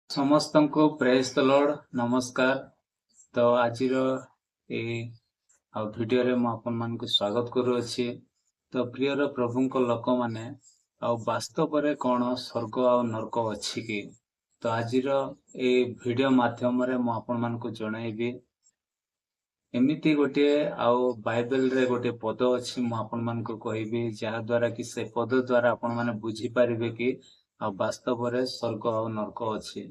ସମସ୍ତଙ୍କୁ ପ୍ରେଜ୍ ଦ ଲର୍ଡ ନମସ୍କାର। ତ ଆଜିର ଏଇ ଭିଡ଼ିଓରେ ମୁଁ ଆପଣମାନଙ୍କୁ ସ୍ୱାଗତ କରୁଅଛି। ତ ପ୍ରିୟର ପ୍ରଭୁଙ୍କ ଲୋକମାନେ, ଆଉ ବାସ୍ତବରେ କ'ଣ ସ୍ୱର୍ଗ ଆଉ ନର୍କ ଅଛି କି? ତ ଆଜିର ଏଇ ଭିଡ଼ିଓ ମାଧ୍ୟମରେ ମୁଁ ଆପଣମାନଙ୍କୁ ଜଣାଇବି। ଏମିତି ଗୋଟିଏ ବାଇବେଲରେ ଗୋଟିଏ ପଦ ଅଛି, ମୁଁ ଆପଣମାନଙ୍କୁ କହିବି, ଯାହା ଦ୍ୱାରା କି ସେ ପଦ ଦ୍ୱାରା ଆପଣମାନେ ବୁଝିପାରିବେ କି ଆଉ ବାସ୍ତବରେ ସ୍ୱର୍ଗ ଆଉ ନର୍କ ଅଛି।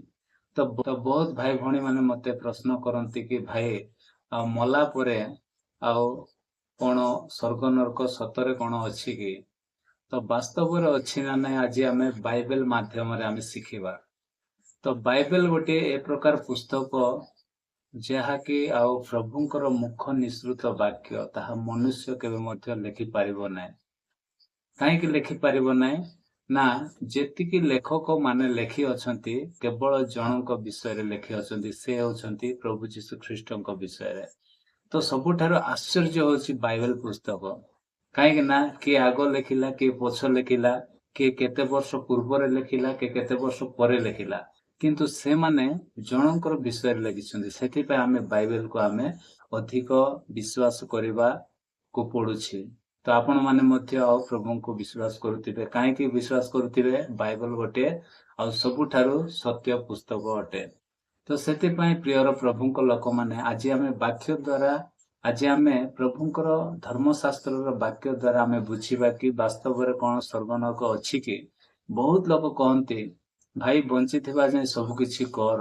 ତ ବହୁତ ଭାଇ ଭଉଣୀ ମାନେ ମତେ ପ୍ରଶ୍ନ କରନ୍ତି କି ଭାଇ ଆଉ ମଲା ପରେ ଆଉ କ'ଣ ସ୍ୱର୍ଗ ନର୍କ ସତରେ କ'ଣ ଅଛି କି? ତ ବାସ୍ତବରେ ଅଛି ନା ନାହିଁ ଆଜି ଆମେ ବାଇବେଲ ମାଧ୍ୟମରେ ଆମେ ଶିଖିବା। ତ ବାଇବେଲ ଗୋଟିଏ ଏ ପ୍ରକାର ପୁସ୍ତକ ଯାହାକି ଆଉ ପ୍ରଭୁଙ୍କର ମୁଖ ନିଃସୃତ ବାକ୍ୟ, ତାହା ମନୁଷ୍ୟ କେବେ ମଧ୍ୟ ଲେଖିପାରିବ ନାହିଁ। କାହିଁକି ଲେଖିପାରିବ ନାହିଁ? ନା, ଯେତିକି ଲେଖକ ମାନେ ଲେଖି ଅଛନ୍ତି କେବଳ ଜଣଙ୍କ ବିଷୟରେ ଲେଖି ଅଛନ୍ତି, ସେ ହେଉଛନ୍ତି ପ୍ରଭୁ ଯୀଶୁ ଖ୍ରୀଷ୍ଟଙ୍କ ବିଷୟରେ। ତ ସବୁଠାରୁ ଆଶ୍ଚର୍ଯ୍ୟ ହେଉଛି ବାଇବେଲ ପୁସ୍ତକ। କାହିଁକି ନା କିଏ ଆଗ ଲେଖିଲା, କିଏ ପଛ ଲେଖିଲା, କିଏ କେତେ ବର୍ଷ ପୂର୍ବରେ ଲେଖିଲା, କିଏ କେତେ ବର୍ଷ ପରେ ଲେଖିଲା, କିନ୍ତୁ ସେମାନେ ଜଣଙ୍କର ବିଷୟରେ ଲେଖିଛନ୍ତି। ସେଥିପାଇଁ ଆମେ ବାଇବେଲକୁ ଆମେ ଅଧିକ ବିଶ୍ୱାସ କରିବାକୁ ପଡୁଛି। ତ ଆପଣମାନେ ମଧ୍ୟ ଆଉ ପ୍ରଭୁଙ୍କୁ ବିଶ୍ୱାସ କରୁଥିବେ। କାହିଁକି ବିଶ୍ୱାସ କରୁଥିବେ? ବାଇବେଲ ଗୋଟିଏ ଆଉ ସବୁଠାରୁ ସତ୍ୟ ପୁସ୍ତକ ଅଟେ। ତ ସେଥିପାଇଁ ପ୍ରିୟର ପ୍ରଭୁଙ୍କ ଲୋକମାନେ, ଆଜି ଆମେ ବାକ୍ୟ ଦ୍ୱାରା, ଆଜି ଆମେ ପ୍ରଭୁଙ୍କର ଧର୍ମଶାସ୍ତ୍ରର ବାକ୍ୟ ଦ୍ୱାରା ଆମେ ବୁଝିବା କି ବାସ୍ତବରେ କ'ଣ ସ୍ୱର୍ଗ ନର୍କ ଅଛି କି? ବହୁତ ଲୋକ କହନ୍ତି, ଭାଇ ବଞ୍ଚିଥିବା ଯାଏଁ ସବୁ କିଛି କର,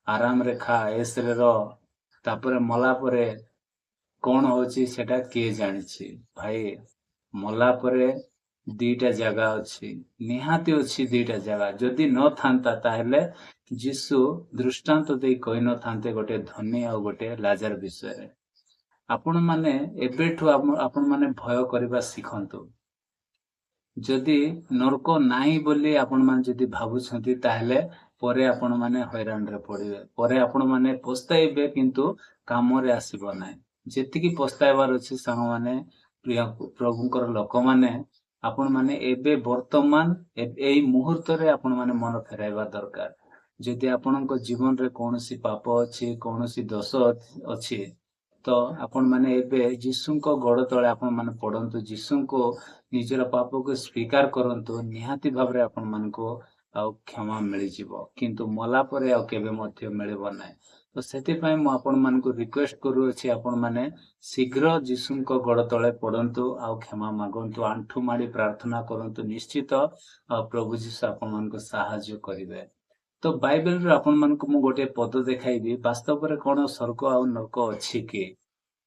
ଆରାମରେ ଖା, ଏସରେ ରହ, ତାପରେ ମଲା ପରେ କ'ଣ ହଉଛି ସେଟା କିଏ ଜାଣିଛି? ଭାଇ ମଲା ପରେ ଦିଟା ଜାଗା ଅଛି, ନିହାତି ଅଛି ଦିଟା ଜାଗା। ଯଦି ନଥାନ୍ତା ତାହେଲେ ଯୀଶୁ ଦୃଷ୍ଟାନ୍ତ ଦେଇ କହିନଥାନ୍ତେ ଗୋଟେ ଧନୀ ଆଉ ଗୋଟେ ଲାଜାର ବିଷୟରେ। ଆପଣମାନେ ଏବେଠୁ ଆପଣମାନେ ଭୟ କରିବା ଶିଖନ୍ତୁ। ଯଦି ନର୍କ ନାହିଁ ବୋଲି ଆପଣମାନେ ଯଦି ଭାବୁଛନ୍ତି, ତାହେଲେ ପରେ ଆପଣମାନେ ହଇରାଣରେ ପଡ଼ିବେ, ପରେ ଆପଣମାନେ ପସ୍ତାଇବେ, କିନ୍ତୁ କାମରେ ଆସିବ ନାହିଁ। ଯେତିକି ପସ୍ତାଇବାର ଅଛି ସାଙ୍ଗମାନେ, ପ୍ରିୟ ପ୍ରଭୁଙ୍କର ଲୋକମାନେ, ଆପଣମାନେ ଏବେ ବର୍ତ୍ତମାନ ଏଇ ମୁହୂର୍ତ୍ତରେ ଆପଣମାନେ ମନ ଫେରାଇବା ଦରକାର। ଯଦି ଆପଣଙ୍କ ଜୀବନରେ କୌଣସି ପାପ ଅଛି, କୌଣସି ଦୋଷ ଅଛି, ତ ଆପଣମାନେ ଏବେ ଯୀଶୁଙ୍କ ଗୋଡ଼ ତଳେ ଆପଣମାନେ ପଡ଼ନ୍ତୁ, ଯୀଶୁଙ୍କୁ ନିଜର ପାପକୁ ସ୍ୱୀକାର କରନ୍ତୁ। ନିହାତି ଭାବରେ ଆପଣମାନଙ୍କୁ ଆଉ କ୍ଷମା ମିଳିଯିବ, କିନ୍ତୁ ମଲା ପରେ ଆଉ କେବେ ମଧ୍ୟ ମିଳିବ ନାହିଁ। ତ ସେଥିପାଇଁ ମୁଁ ଆପଣମାନଙ୍କୁ ରିକ୍ୱେଷ୍ଟ କରୁଅଛି, ଆପଣମାନେ ଶୀଘ୍ର ଯୀଶୁଙ୍କ ଗୋଡ଼ ତଳେ ପଡ଼ନ୍ତୁ ଆଉ କ୍ଷମା ମାଗନ୍ତୁ, ଆଣ୍ଠୁ ମାଡ଼ି ପ୍ରାର୍ଥନା କରନ୍ତୁ। ନିଶ୍ଚିତ ପ୍ରଭୁ ଯୀଶୁ ଆପଣମାନଙ୍କୁ ସାହାଯ୍ୟ କରିବେ। ତ ବାଇବେଲରୁ ଆପଣମାନଙ୍କୁ ମୁଁ ଗୋଟିଏ ପଦ ଦେଖାଇବି, ବାସ୍ତବରେ କ'ଣ ସ୍ୱର୍ଗ ଆଉ ନର୍କ ଅଛି କି?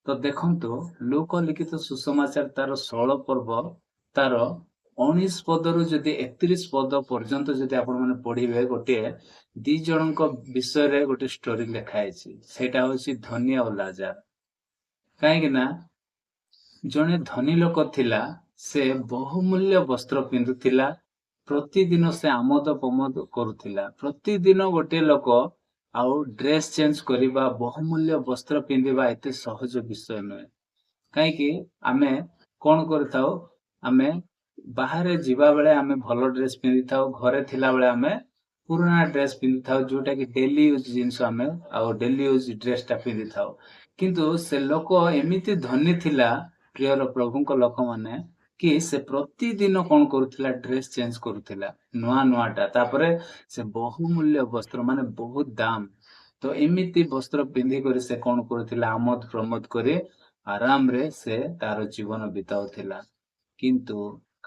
ତ ଦେଖନ୍ତୁ, ଲୁକ ଲିଖିତ ସୁସମାଚାର ତାର 16 ପର୍ବ ତାର 19 ପଦରୁ ଯଦି 31 ପଦ ପର୍ଯ୍ୟନ୍ତ ଯଦି ଆପଣମାନେ ପଢିବେ, ଗୋଟିଏ ଦି ଜଣଙ୍କ ବିଷୟରେ ଗୋଟେ ଷ୍ଟୋରି ଲେଖା ହେଇଛି। ସେଇଟା ହଉଛି ଧନୀ ଆଉ ଲାଜାର। କାହିଁକି ନା ଜଣେ ଧନୀ ଲୋକ ଥିଲା, ସେ ବହୁମୂଲ୍ୟ ବସ୍ତ୍ର ପିନ୍ଧୁଥିଲା, ପ୍ରତିଦିନ ସେ ଆମୋଦ ପ୍ରମୋଦ କରୁଥିଲା। ପ୍ରତିଦିନ ଗୋଟିଏ ଲୋକ ଆଉ ଡ୍ରେସ୍ ଚେଞ୍ଜ କରିବା, ବହୁମୂଲ୍ୟ ବସ୍ତ୍ର ପିନ୍ଧିବା ଏତେ ସହଜ ବିଷୟ ନୁହେଁ। କାହିଁକି ଆମେ କ'ଣ କରିଥାଉ? ଆମେ ବାହାରେ ଯିବା ବେଳେ ଆମେ ଭଲ ଡ୍ରେସ୍ ପିନ୍ଧିଥାଉ, ଘରେ ଥିଲାବେଳେ ଆମେ ପୁରୁଣା ଡ୍ରେସ୍ ପିନ୍ଧିଥାଉ, ଯୋଉଟା କି ଡେଲି ୟୁଜ୍ ଜିନିଷ, ଆମେ ଆଉ ଡେଲି ୟୁଜ୍ ଡ୍ରେସ୍ଟା ପିନ୍ଧିଥାଉ। କିନ୍ତୁ ସେ ଲୋକ ଏମିତି ଧନୀ ଥିଲା, ପ୍ରିୟର ପ୍ରଭୁଙ୍କ ଲୋକମାନେ, କି ସେ ପ୍ରତିଦିନ କ'ଣ କରୁଥିଲା? ଡ୍ରେସ୍ ଚେଞ୍ଜ କରୁଥିଲା, ନୂଆ ନୂଆଟା। ତାପରେ ସେ ବହୁମୂଲ୍ୟ ବସ୍ତ୍ର, ମାନେ ବହୁତ ଦାମ, ତ ଏମିତି ବସ୍ତ୍ର ପିନ୍ଧିକରି ସେ କ'ଣ କରୁଥିଲା? ଆମୋଦ ପ୍ରମୋଦ କରି ଆରାମରେ ସେ ତାର ଜୀବନ ବିତାଉଥିଲା। କିନ୍ତୁ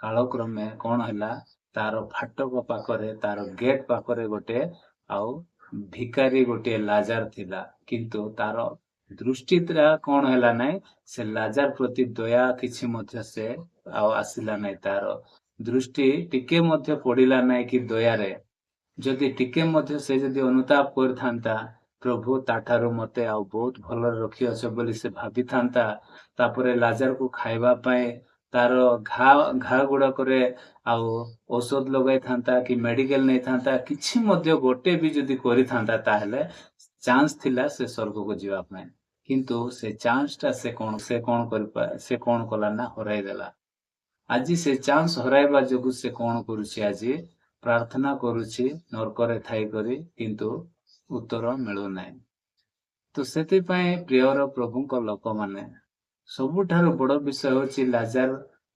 କାଳକ୍ରମେ କ'ଣ ହେଲା? ତାର ଫାଟକ ପାଖରେ, ତାର ଗେଟ୍ ପାଖରେ ଗୋଟେ ଆଉ ଭିକାରୀ ଗୋଟିଏ ଲାଜାର ଥିଲା। କିନ୍ତୁ ତାର ଦୃଷ୍ଟିଟା କ'ଣ ହେଲା ନାହିଁ? ସେ ଲାଜାର ପ୍ରତି ଦୟା କିଛି ମଧ୍ୟ ସେ ଆଉ ଆସିଲା ନାହିଁ। ତାର ଦୃଷ୍ଟି ଟିକେ ମଧ୍ୟ ପଡ଼ିଲା ନାହିଁ କି ଦୟାରେ। ଯଦି ଟିକେ ମଧ୍ୟ ସେ ଯଦି ଅନୁତାପ କରିଥାନ୍ତା, ପ୍ରଭୁ ତାଠାରୁ ମତେ ଆଉ ବହୁତ ଭଲରେ ରଖିଅଛ ବୋଲି ସେ ଭାବିଥାନ୍ତା, ତାପରେ ଲାଜାରକୁ ଖାଇବା ପାଇଁ ତାର ଘା ଗୁଡାକରେ ଆଉ ଔଷଧ ଲଗାଇଥାନ୍ତା କି ମେଡିକାଲ ନେଇଥାନ୍ତା, କିଛି ମଧ୍ୟ ଗୋଟେ ବି ଯଦି କରିଥାନ୍ତା, ତାହେଲେ ଚାନ୍ସ ଥିଲା ସେ ସ୍ୱର୍ଗକୁ ଯିବା ପାଇଁ। କିନ୍ତୁ ସେ ଚାନ୍ସଟା ସେ କ'ଣ କଲା ନା ହରାଇ ଦେଲା। ଆଜି ସେ ଚାନ୍ସ ହରାଇବା ଯୋଗୁଁ ସେ କ'ଣ କରୁଛି? ଆଜି ପ୍ରାର୍ଥନା କରୁଛି ନର୍କରେ ଥାଇକରି, କିନ୍ତୁ ଉତ୍ତର ମିଳୁନାହିଁ। ତ ସେଥିପାଇଁ ପ୍ରିୟର ପ୍ରଭୁଙ୍କ ଲୋକମାନେ, ସବୁଠାରୁ ବଡ ବିଷୟ ହେଉଛି ଲାଜାର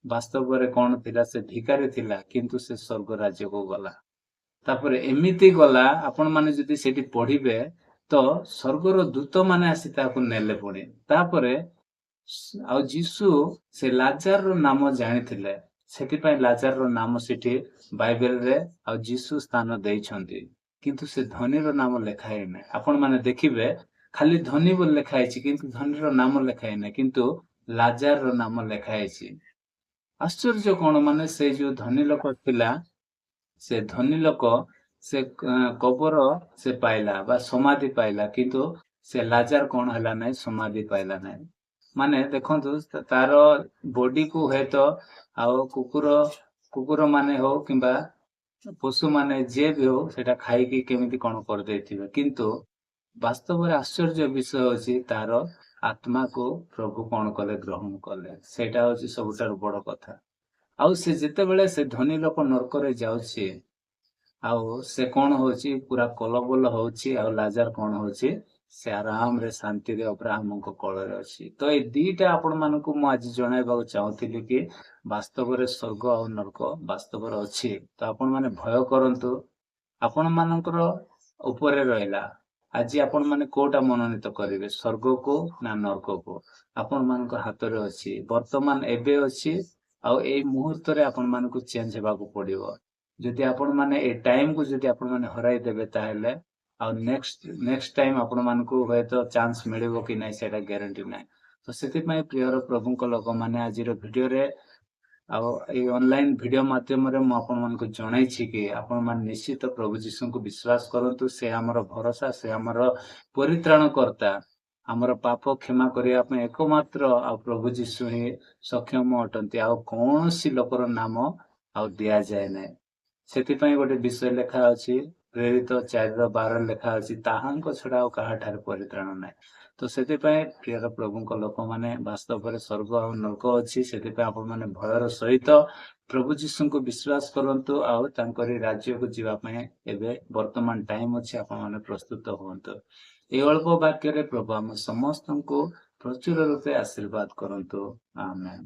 ବାସ୍ତବରେ କଣ ଥିଲା? ସେ ଭିକାରୀ ଥିଲା, କିନ୍ତୁ ସେ ସ୍ୱର୍ଗ ରାଜ୍ୟକୁ ଗଲା। ତାପରେ ଏମିତି ଗଲା, ଆପଣ ମାନେ ଯଦି ସେଠି ପଢିବେ ତ ସ୍ୱର୍ଗର ଦୂତ ମାନେ ଆସି ତାକୁ ନେଲେ ପୁଣି। ତାପରେ ଆଉ ଯୀଶୁ ସେ ଲାଜାରର ନାମ ଜାଣିଥିଲେ, ସେଥିପାଇଁ ଲାଜାରର ନାମ ସେଠି ବାଇବେଲରେ ଆଉ ଯୀଶୁ ସ୍ଥାନ ଦେଇଛନ୍ତି, କିନ୍ତୁ ସେ ଧନୀର ନାମ ଲେଖା ହେଇନାହିଁ। ଆପଣ ମାନେ ଦେଖିବେ ଖାଲି ଧନୀ ବୋଲି ଲେଖା ହେଇଛି, କିନ୍ତୁ ଧନୀର ନାମ ଲେଖା ହେଇନାହିଁ, କିନ୍ତୁ ଲାଜାରର ନାମ ଲେଖା ହେଇଛି। ଆଶ୍ଚର୍ଯ୍ୟ କଣ, ମାନେ ସେ ଯୋଉ ଧନୀ ଲୋକ ଥିଲା, ସେ ଧନୀ ଲୋକ ସେ କବର ସେ ପାଇଲା ବା ସମାଧି ପାଇଲା, କିନ୍ତୁ ସେ ଲାଜାର କଣ ହେଲା ନାହିଁ? ସମାଧି ପାଇଲା ନାହିଁ। ମାନେ ଦେଖନ୍ତୁ, ତାର ବଡିକୁ ହୁଏତ ଆଉ କୁକୁର ମାନେ ହଉ କିମ୍ବା ପଶୁ ମାନେ ଯିଏ ବି ହଉ ସେଟା ଖାଇକି କେମିତି କଣ କରିଦେଇଥିବେ, କିନ୍ତୁ ବାସ୍ତବରେ ଆଶ୍ଚର୍ଯ୍ୟ ବିଷୟ ହଉଛି ତାର ଆତ୍ମାକୁ ପ୍ରଭୁ କଣ କଲେ? ଗ୍ରହଣ କଲେ। ସେଇଟା ହଉଛି ସବୁଠାରୁ ବଡ କଥା। ଆଉ ସେ ଯେତେବେଳେ ସେ ଧନୀ ଲୋକ ନର୍କରେ ଯାଉଛି, ଆଉ ସେ କଣ ହଉଛି? ପୁରା କଲବଲ ହଉଛି, ଆଉ ଲାଜାର କଣ ହଉଛି? ସେ ଆରାମରେ ଶାନ୍ତିରେ ଅବ୍ରାହ୍ମଙ୍କ କୋଳରେ ଅଛି। ତ ଏଇ ଦିଟା ଆପଣ ମାନଙ୍କୁ ମୁଁ ଆଜି ଜଣାଇବାକୁ ଚାହୁଁଥିଲି କି ବାସ୍ତବରେ ସ୍ୱର୍ଗ ଆଉ ନର୍କ ବାସ୍ତବରେ ଅଛି। ତ ଆପଣ ମାନେ ଭୟ କରନ୍ତୁ, ଆପଣ ମାନଙ୍କର ଉପରେ ରହିଲା। ଆଜି ଆପଣ ମାନେ କୋଉଟା ମନୋନୀତ କରିବେ, ସ୍ୱର୍ଗକୁ ନା ନର୍କକୁ? ଆପଣ ମାନଙ୍କ ହାତରେ ଅଛି। ବର୍ତ୍ତମାନ ଏବେ ଅଛି, ଆଉ ଏଇ ମୁହୂର୍ତ୍ତରେ ଆପଣ ମାନଙ୍କୁ ଚେଞ୍ଜ ହେବାକୁ ପଡିବ। ଯଦି ଆପଣ ମାନେ ଏ ଟାଇମକୁ ଯଦି ଆପଣ ମାନେ ହରାଇ ଦେବେ, ତାହେଲେ ଆଉ ନେକ୍ସଟ ଟାଇମ ଆପଣ ମାନଙ୍କୁ ହୁଏତ ଚାନ୍ସ ମିଳିବ କି ନାହିଁ ସେଇଟା ଗ୍ୟାରେଣ୍ଟି ନାହିଁ। ତ ସେଥିପାଇଁ ପ୍ରିୟର ପ୍ରଭୁଙ୍କ ଲୋକମାନେ, ଆଜିର ଭିଡିଓରେ ଆଉ ଏଇ ଅନଲାଇନ ଭିଡିଓ ମାଧ୍ୟମରେ ମୁଁ ଆପଣ ମାନଙ୍କୁ ଜଣାଇଛି କି ଆପଣ ମାନେ ନିଶ୍ଚିତ ପ୍ରଭୁ ଯୀଶୁଙ୍କୁ ବିଶ୍ୱାସ କରନ୍ତୁ। ସେ ଆମର ଭରସା, ସେ ଆମର ପରିତ୍ରାଣ କର୍ତ୍ତା। ଆମର ପାପ କ୍ଷମା କରିବା ପାଇଁ ଏକମାତ୍ର ଆଉ ପ୍ରଭୁ ଯୀଶୁ ହିଁ ସକ୍ଷମ ଅଟନ୍ତି। ଆଉ କୌଣସି ଲୋକର ନାମ ଆଉ ଦିଆଯାଏ ନାହିଁ। ସେଥିପାଇଁ ଗୋଟେ ବିଷୟ ଲେଖା ଅଛି, ପ୍ରେରିତ 4:12 ଲେଖା ଅଛି, ତାହାଙ୍କ ଛଡା ଆଉ କାହାଠାରେ ପରିତ୍ରାଣ ନାହିଁ। ତ ସେଥିପାଇଁ ପ୍ରିୟର ପ୍ରଭୁଙ୍କ ଲୋକମାନେ, ବାସ୍ତବରେ ସ୍ୱର୍ଗ ଆଉ ନର୍କ ଅଛି। ସେଥିପାଇଁ ଆପଣ ମାନେ ଭୟର ସହିତ ପ୍ରଭୁ ଯୀଶୁଙ୍କୁ ବିଶ୍ୱାସ କରନ୍ତୁ, ଆଉ ତାଙ୍କରି ରାଜ୍ୟକୁ ଯିବା ପାଇଁ ଏବେ ବର୍ତ୍ତମାନ ଟାଇମ ଅଛି। ଆପଣ ମାନେ ପ୍ରସ୍ତୁତ ହୁଅନ୍ତୁ। এই ଅଳ୍ପ ବାକ୍ୟରେ ପ୍ରଭୁ ଆମ ସମସ୍ତଙ୍କୁ ପ୍ରଚୁର ରୂପେ ଆଶୀର୍ବାଦ କରନ୍ତୁ। ଆମେନ୍।